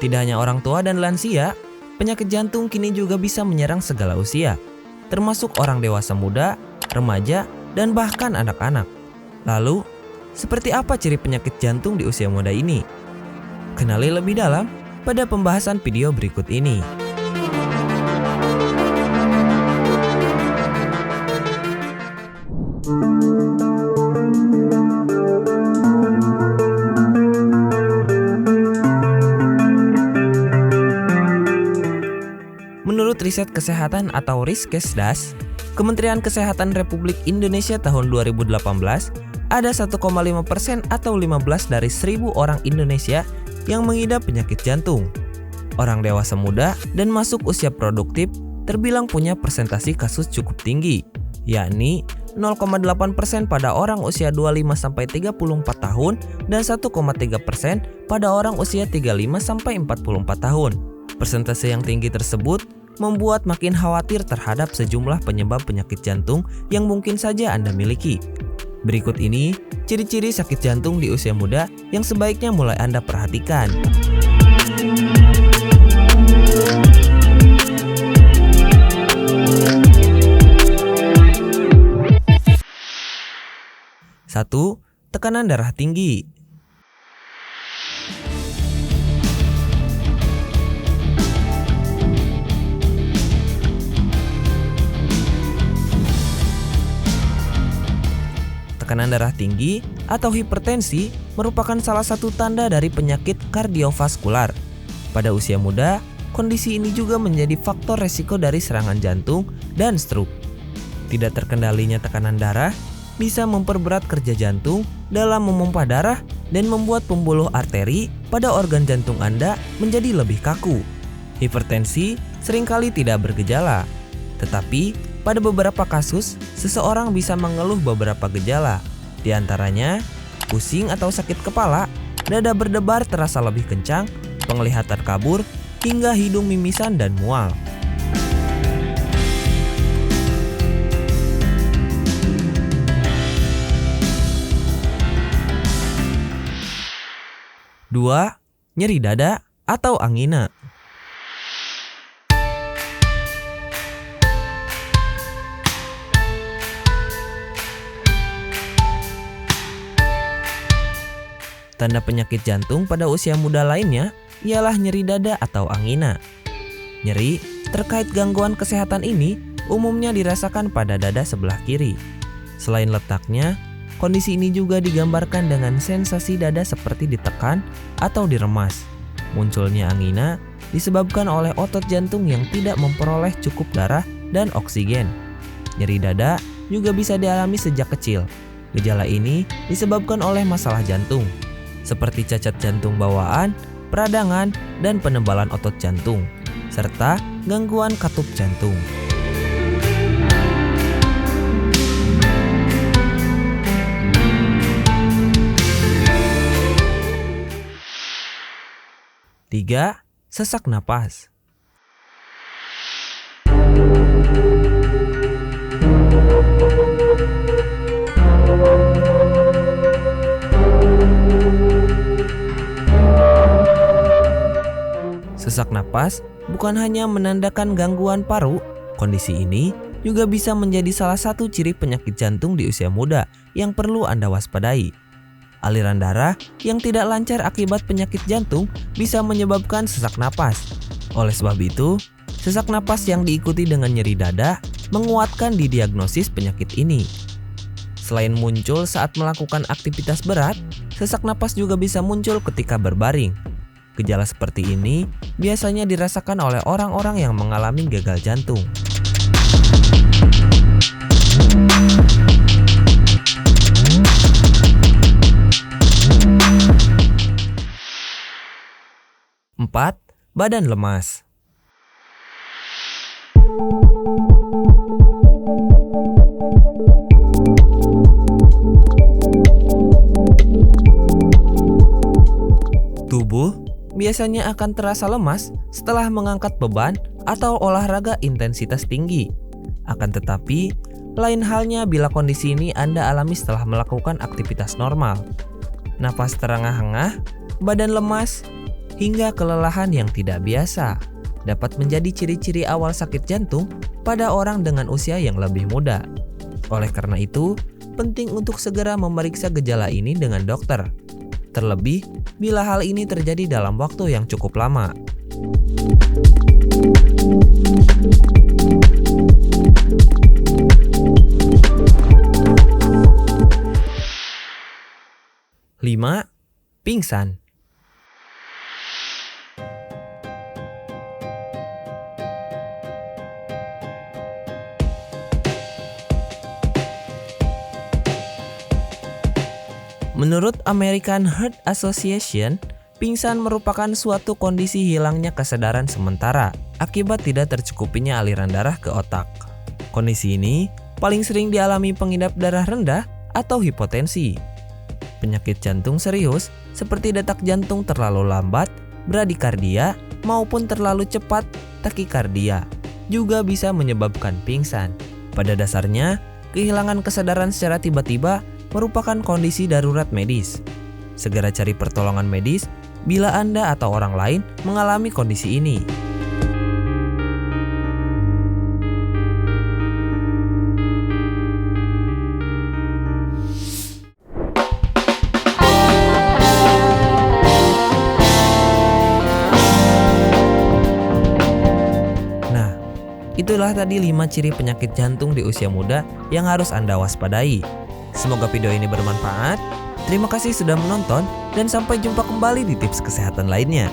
Tidak hanya orang tua dan lansia, penyakit jantung kini juga bisa menyerang segala usia, termasuk orang dewasa muda, remaja, dan bahkan anak-anak. Lalu, seperti apa ciri penyakit jantung di usia muda ini? Kenali lebih dalam pada pembahasan video berikut ini. Menurut riset kesehatan atau Riskesdas, Kementerian Kesehatan Republik Indonesia tahun 2018, ada 1,5% atau 15 dari 1.000 orang Indonesia yang mengidap penyakit jantung. Orang dewasa muda dan masuk usia produktif terbilang punya persentase kasus cukup tinggi, yakni 0,8% pada orang usia 25-34 tahun dan 1,3% pada orang usia 35-44 tahun. Persentase yang tinggi tersebut membuat makin khawatir terhadap sejumlah penyebab penyakit jantung yang mungkin saja Anda miliki. Berikut ini ciri-ciri sakit jantung di usia muda yang sebaiknya mulai Anda perhatikan. Satu, tekanan darah tinggi. Tekanan darah tinggi atau hipertensi merupakan salah satu tanda dari penyakit kardiovaskular. Pada usia muda, kondisi ini juga menjadi faktor resiko dari serangan jantung dan stroke. Tidak terkendalinya tekanan darah bisa memperberat kerja jantung dalam memompa darah dan membuat pembuluh arteri pada organ jantung Anda menjadi lebih kaku. Hipertensi seringkali tidak bergejala, tetapi pada beberapa kasus, seseorang bisa mengeluh beberapa gejala, di antaranya pusing atau sakit kepala, dada berdebar terasa lebih kencang, penglihatan kabur, hingga hidung mimisan dan mual. Dua, nyeri dada atau angina. Tanda penyakit jantung pada usia muda lainnya ialah nyeri dada atau angina. Nyeri terkait gangguan kesehatan ini umumnya dirasakan pada dada sebelah kiri. Selain letaknya, kondisi ini juga digambarkan dengan sensasi dada seperti ditekan atau diremas. Munculnya angina disebabkan oleh otot jantung yang tidak memperoleh cukup darah dan oksigen. Nyeri dada juga bisa dialami sejak kecil. Gejala ini disebabkan oleh masalah jantung, seperti cacat jantung bawaan, peradangan, dan penebalan otot jantung, serta gangguan katup jantung. Tiga, sesak napas. Sesak napas bukan hanya menandakan gangguan paru, kondisi ini juga bisa menjadi salah satu ciri penyakit jantung di usia muda yang perlu Anda waspadai. Aliran darah yang tidak lancar akibat penyakit jantung bisa menyebabkan sesak napas. Oleh sebab itu, sesak napas yang diikuti dengan nyeri dada menguatkan didiagnosis penyakit ini. Selain muncul saat melakukan aktivitas berat, sesak napas juga bisa muncul ketika berbaring. Gejala seperti ini biasanya dirasakan oleh orang-orang yang mengalami gagal jantung. Empat, badan lemas. Tubuh biasanya akan terasa lemas setelah mengangkat beban atau olahraga intensitas tinggi. Akan tetapi, lain halnya bila kondisi ini Anda alami setelah melakukan aktivitas normal. Napas terengah-engah, badan lemas, hingga kelelahan yang tidak biasa dapat menjadi ciri-ciri awal sakit jantung pada orang dengan usia yang lebih muda. Oleh karena itu, penting untuk segera memeriksa gejala ini dengan dokter. Terlebih bila hal ini terjadi dalam waktu yang cukup lama. Lima, pingsan. Menurut American Heart Association, pingsan merupakan suatu kondisi hilangnya kesadaran sementara akibat tidak tercukupinya aliran darah ke otak. Kondisi ini paling sering dialami pengidap darah rendah atau hipotensi. Penyakit jantung serius seperti detak jantung terlalu lambat, bradikardia, maupun terlalu cepat, takikardia, juga bisa menyebabkan pingsan. Pada dasarnya, kehilangan kesadaran secara tiba-tiba merupakan kondisi darurat medis. Segera cari pertolongan medis bila Anda atau orang lain mengalami kondisi ini. Nah, itulah tadi 5 ciri penyakit jantung di usia muda yang harus Anda waspadai. Semoga video ini bermanfaat. Terima kasih sudah menonton dan sampai jumpa kembali di tips kesehatan lainnya.